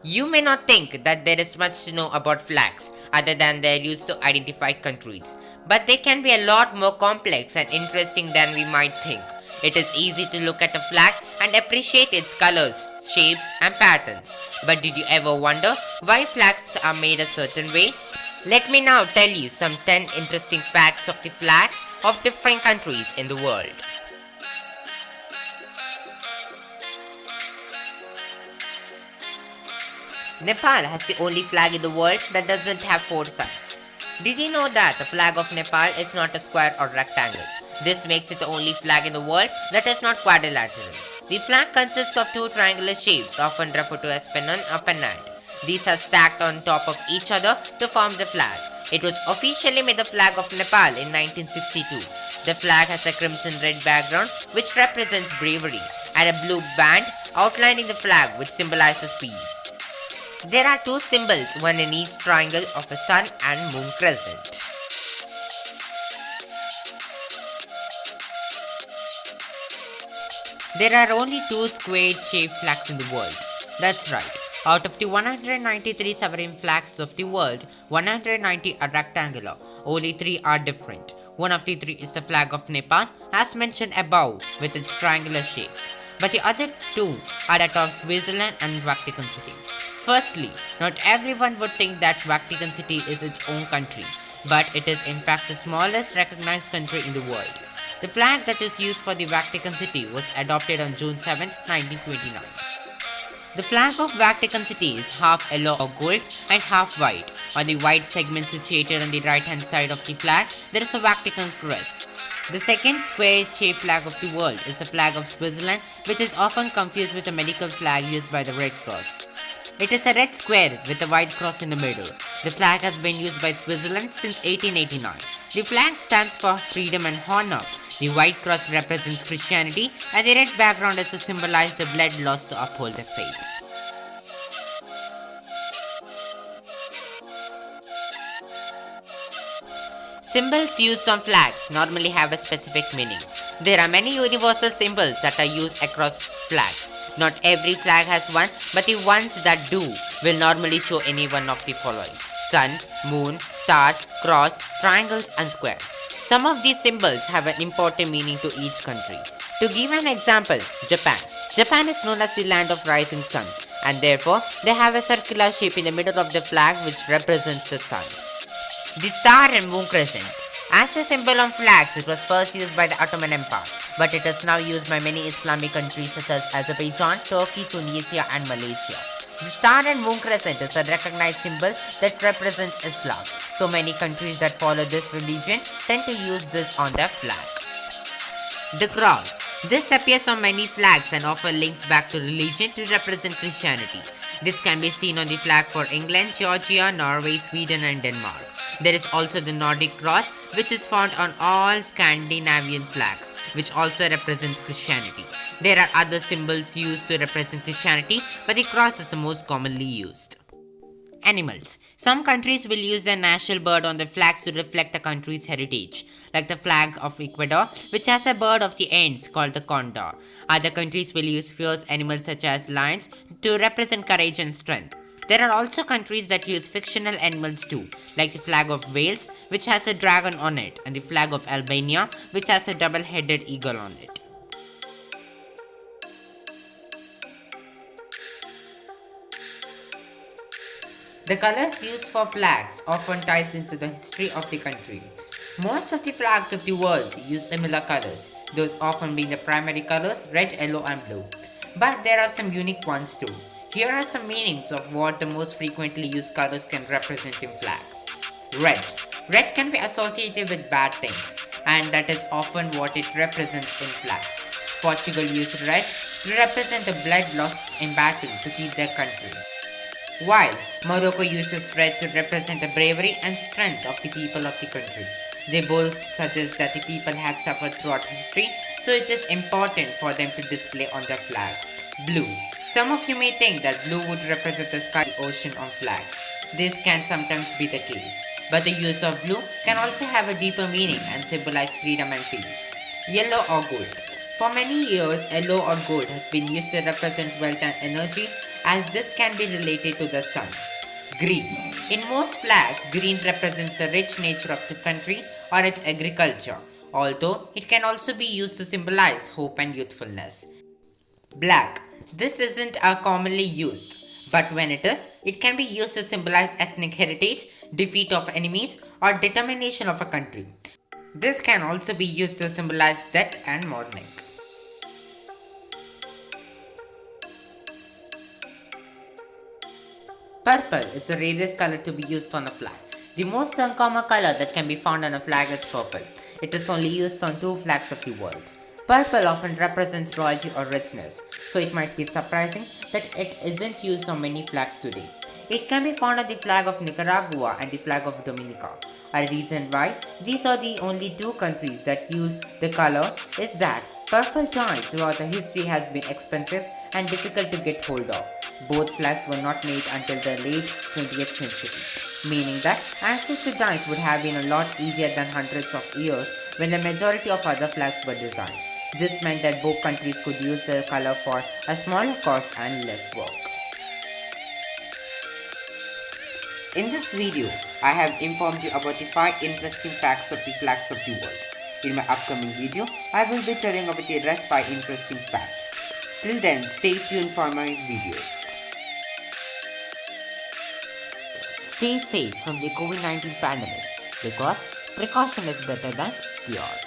You may not think that there is much to know about flags other than their use to identify countries, but they can be a lot more complex and interesting than we might think. It is easy to look at a flag and appreciate its colors, shapes, and patterns. But did you ever wonder why flags are made a certain way? Let me now tell you some 10 interesting facts of the flags of different countries in the world. Nepal has the only flag in the world that doesn't have four sides. Did you know that the flag of Nepal is not a square or rectangle? This makes it the only flag in the world that is not quadrilateral. The flag consists of two triangular shapes, often referred to as pennon or pennant. These are stacked on top of each other to form the flag. It was officially made the flag of Nepal in 1962. The flag has a crimson red background which represents bravery and a blue band outlining the flag which symbolizes peace. There are two symbols, one in each triangle of a sun and moon crescent. There are only two square-shaped flags in the world. That's right. Out of the 193 sovereign flags of the world, 190 are rectangular. Only 3 are different. One of the 3 is the flag of Nepal, as mentioned above, with its triangular shapes. But the other 2 are that of Switzerland and Vatican City. Firstly, not everyone would think that Vatican City is its own country, but it is in fact the smallest recognized country in the world. The flag that is used for the Vatican City was adopted on June 7, 1929. The flag of Vatican City is half yellow or gold and half white. On the white segment situated on the right hand side of the flag, there is a Vatican crest. The second square-shaped flag of the world is the flag of Switzerland, which is often confused with the medical flag used by the Red Cross. It is a red square with a white cross in the middle. The flag has been used by Switzerland since 1889. The flag stands for freedom and honor. The white cross represents Christianity and the red background is to symbolize the blood lost to uphold the faith. Symbols used on flags normally have a specific meaning. There are many universal symbols that are used across flags. Not every flag has one, but the ones that do will normally show any one of the following: sun, moon, stars, cross, triangles, and squares. Some of these symbols have an important meaning to each country. To give an example, Japan. Japan is known as the land of rising sun, and therefore they have a circular shape in the middle of the flag which represents the sun. The star and moon crescent. As a symbol on flags, it was first used by the Ottoman Empire, but it is now used by many Islamic countries such as Azerbaijan, Turkey, Tunisia, and Malaysia. The star and moon crescent is a recognized symbol that represents Islam. So many countries that follow this religion tend to use this on their flag. The cross. This appears on many flags and often links back to religion to represent Christianity. This can be seen on the flag for England, Georgia, Norway, Sweden, and Denmark. There is also the Nordic cross, which is found on all Scandinavian flags, which also represents Christianity. There are other symbols used to represent Christianity, but the cross is the most commonly used. Animals. Some countries will use their national bird on the flags to reflect the country's heritage, like the flag of Ecuador, which has a bird of the ends called the condor. Other countries will use fierce animals such as lions to represent courage and strength. There are also countries that use fictional animals too, like the flag of Wales, which has a dragon on it, and the flag of Albania, which has a double-headed eagle on it. The colors used for flags often ties into the history of the country. Most of the flags of the world use similar colors, those often being the primary colors red, yellow, and blue. But there are some unique ones too. Here are some meanings of what the most frequently used colors can represent in flags. Red. Red can be associated with bad things, and that is often what it represents in flags. Portugal used red to represent the blood lost in battle to keep their country, while Morocco uses red to represent the bravery and strength of the people of the country. They both suggest that the people have suffered throughout history, so it is important for them to display on their flag. Blue. Some of you may think that blue would represent the sky and ocean on flags. This can sometimes be the case, but the use of blue can also have a deeper meaning and symbolize freedom and peace. Yellow or gold. For many years, yellow or gold has been used to represent wealth and energy, as this can be related to the sun. Green. In most flags, green represents the rich nature of the country or its agriculture, although it can also be used to symbolize hope and youthfulness. Black. This isn't commonly used, but when it is, it can be used to symbolize ethnic heritage, defeat of enemies, or determination of a country. This can also be used to symbolize death and mourning. Purple is the rarest color to be used on a flag. The most uncommon color that can be found on a flag is purple. It is only used on 2 flags of the world. Purple often represents royalty or richness, so it might be surprising that it isn't used on many flags today. It can be found on the flag of Nicaragua and the flag of Dominica. A reason why these are the only 2 countries that use the color is that purple dye throughout the history has been expensive and difficult to get hold of. Both flags were not made until the late 20th century, meaning that access to dyes would have been a lot easier than hundreds of years when the majority of other flags were designed. This meant that both countries could use their color for a smaller cost and less work. In this video, I have informed you about the 5 interesting facts of the flags of the world. In my upcoming video, I will be telling about the rest 5 interesting facts. Till then, stay tuned for my videos. Stay safe from the COVID-19 pandemic because precaution is better than cure.